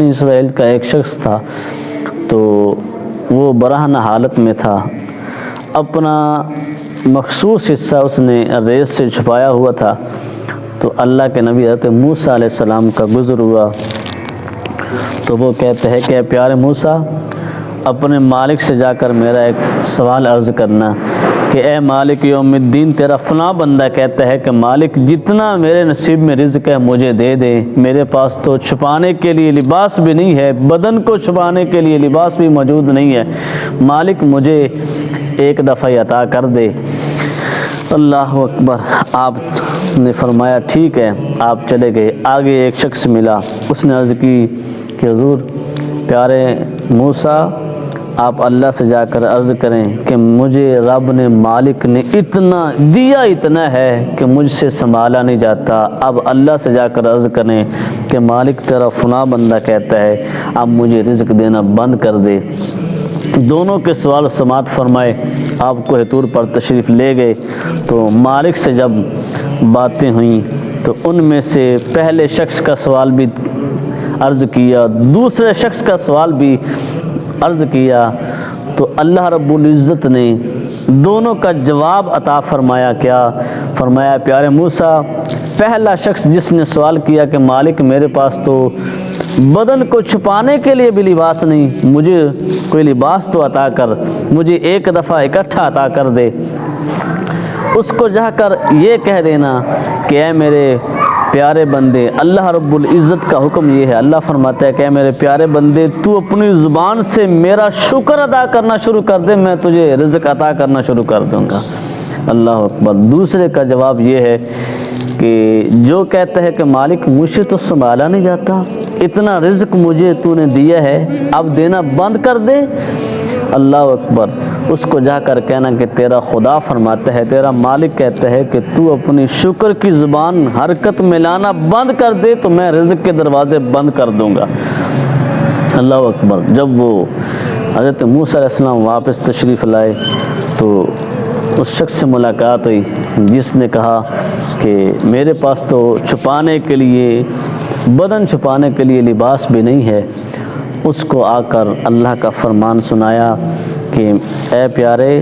اسرائیل کا ایک شخص تھا تو وہ برہنہ حالت میں تھا، اپنا مخصوص حصہ اس نے ریت سے چھپایا ہوا تھا۔ تو اللہ کے نبی حضرت موسیٰ علیہ السلام کا گزر ہوا تو وہ کہتے ہیں کہ اے پیارے موسیٰ، اپنے مالک سے جا کر میرا ایک سوال عرض کرنا کہ اے مالک یوم الدین، تیرا فلاں بندہ کہتا ہے کہ مالک جتنا میرے نصیب میں رزق ہے مجھے دے دے، میرے پاس تو چھپانے کے لیے لباس بھی نہیں ہے، بدن کو چھپانے کے لیے لباس بھی موجود نہیں ہے، مالک مجھے ایک دفعہ عطا کر دے۔ اللہ اکبر۔ آپ نے فرمایا ٹھیک ہے، آپ چلے گئے۔ آگے ایک شخص ملا، اس نے عرض کی کہ حضور پیارے موسیٰ، آپ اللہ سے جا کر عرض کریں کہ مجھے رب نے، مالک نے اتنا دیا، اتنا ہے کہ مجھ سے سنبھالا نہیں جاتا۔ اب اللہ سے جا کر عرض کریں کہ مالک تیرا فلاں بندہ کہتا ہے اب مجھے رزق دینا بند کر دے۔ دونوں کے سوال سماعت فرمائے، آپ کوہ طور پر تشریف لے گئے۔ تو مالک سے جب باتیں ہوئیں تو ان میں سے پہلے شخص کا سوال بھی عرض کیا، دوسرے شخص کا سوال بھی عرض کیا، تو اللہ رب العزت نے دونوں کا جواب عطا فرمایا۔ کیا فرمایا؟ پیارے موسیٰ، پہلا شخص جس نے سوال کیا کہ مالک میرے پاس تو بدن کو چھپانے کے لیے بھی لباس نہیں، مجھے کوئی لباس تو عطا کر، مجھے ایک دفعہ اکٹھا عطا کر دے، اس کو جا کر یہ کہہ دینا کہ اے میرے پیارے بندے، اللہ رب العزت کا حکم یہ ہے، اللہ فرماتا ہے کہ اے میرے پیارے بندے، تو اپنی زبان سے میرا شکر ادا کرنا شروع کر دے، میں تجھے رزق عطا کرنا شروع کر دوں گا۔ اللہ اکبر۔ دوسرے کا جواب یہ ہے کہ جو کہتا ہے کہ مالک مجھ سے تو سنبھالا نہیں جاتا، اتنا رزق مجھے تو نے دیا ہے، اب دینا بند کر دے۔ اللہ اکبر۔ اس کو جا کر کہنا کہ تیرا خدا فرماتا ہے، تیرا مالک کہتا ہے کہ تو اپنی شکر کی زبان حرکت میں لانا بند کر دے تو میں رزق کے دروازے بند کر دوں گا۔ اللہ اکبر۔ جب وہ حضرت موسیٰ علیہ السلام واپس تشریف لائے تو اس شخص سے ملاقات ہوئی جس نے کہا کہ میرے پاس تو چھپانے کے لیے، بدن چھپانے کے لیے لباس بھی نہیں ہے۔ اس کو آ کر اللہ کا فرمان سنایا کہ اے پیارے،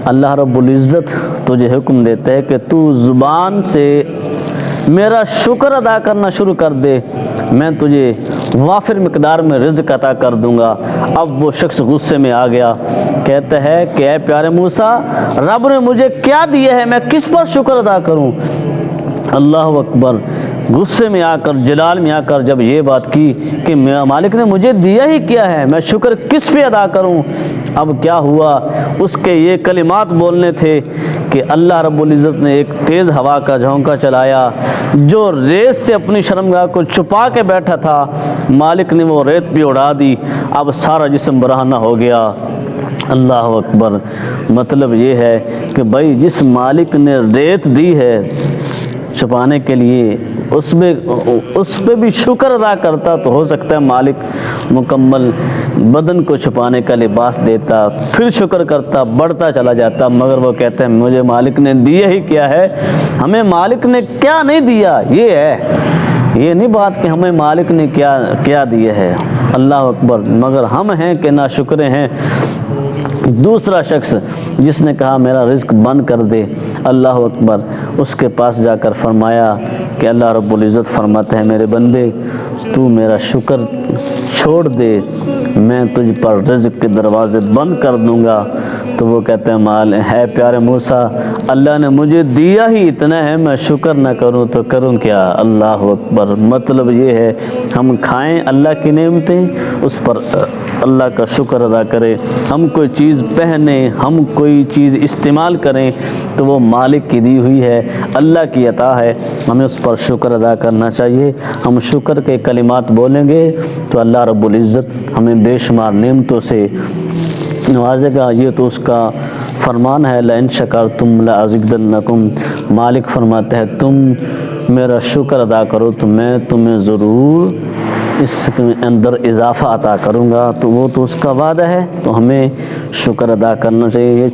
اللہ رب العزت تجھے حکم دیتا ہے کہ تو زبان سے میرا شکر ادا کرنا شروع کر دے، میں تجھے وافر مقدار میں رزق عطا کر دوں گا۔ اب وہ شخص غصے میں آ گیا، کہتا ہے کہ اے پیارے موسیٰ، رب نے مجھے کیا دیا ہے، میں کس پر شکر ادا کروں؟ اللہ اکبر۔ غصے میں آ کر، جلال میں آ کر جب یہ بات کی کہ میرا مالک نے مجھے دیا ہی کیا ہے، میں شکر کس پہ ادا کروں؟ اب کیا ہوا؟ اس کے یہ کلمات بولنے تھے کہ اللہ رب العزت نے ایک تیز ہوا کا جھونکا چلایا، جو ریت سے اپنی شرمگاہ کو چھپا کے بیٹھا تھا، مالک نے وہ ریت بھی اڑا دی، اب سارا جسم برہنہ ہو گیا۔ اللہ اکبر۔ مطلب یہ ہے کہ بھائی جس مالک نے ریت دی ہے چھپانے کے لیے، اس پہ بھی شکر ادا کرتا تو ہو سکتا ہے مالک مکمل بدن کو چھپانے کا لباس دیتا، پھر شکر کرتا، بڑھتا چلا جاتا، مگر وہ کہتے ہیں مجھے مالک نے دیا ہی کیا ہے، ہمیں مالک نے کیا نہیں دیا، یہ ہے، یہ نہیں بات کہ ہمیں مالک نے کیا دیا ہے۔ اللہ اکبر۔ مگر ہم ہیں کہ ناشکرے ہیں۔ دوسرا شخص جس نے کہا میرا رزق بند کر دے، اللہ اکبر، اس کے پاس جا کر فرمایا کہ اللہ رب العزت فرماتا ہے میرے بندے، تو میرا شکر چھوڑ دے، میں تجھ پر رزق کے دروازے بند کر دوں گا۔ تو وہ کہتے ہیں ہے پیارے موسیٰ، اللہ نے مجھے دیا ہی اتنا ہے، میں شکر نہ کروں تو کروں کیا؟ اللہ اکبر۔ مطلب یہ ہے ہم کھائیں اللہ کی نعمتیں، اس پر اللہ کا شکر ادا کریں، ہم کوئی چیز پہنیں، ہم کوئی چیز استعمال کریں تو وہ مالک کی دی ہوئی ہے، اللہ کی عطا ہے، ہمیں اس پر شکر ادا کرنا چاہیے۔ ہم شکر کے کلمات بولیں گے تو اللہ رب العزت ہمیں بے شمار نعمتوں سے نوازے گا۔ یہ تو اس کا فرمان ہے، لَإِن شَكَرْتُمْ لَأَزِيدَنَّكُمْ۔ مالک فرماتا ہے تم میرا شکر ادا کرو تو میں تمہیں ضرور اس کے اندر اضافہ عطا کروں گا، تو وہ تو اس کا وعدہ ہے، تو ہمیں شکر ادا کرنا چاہیے۔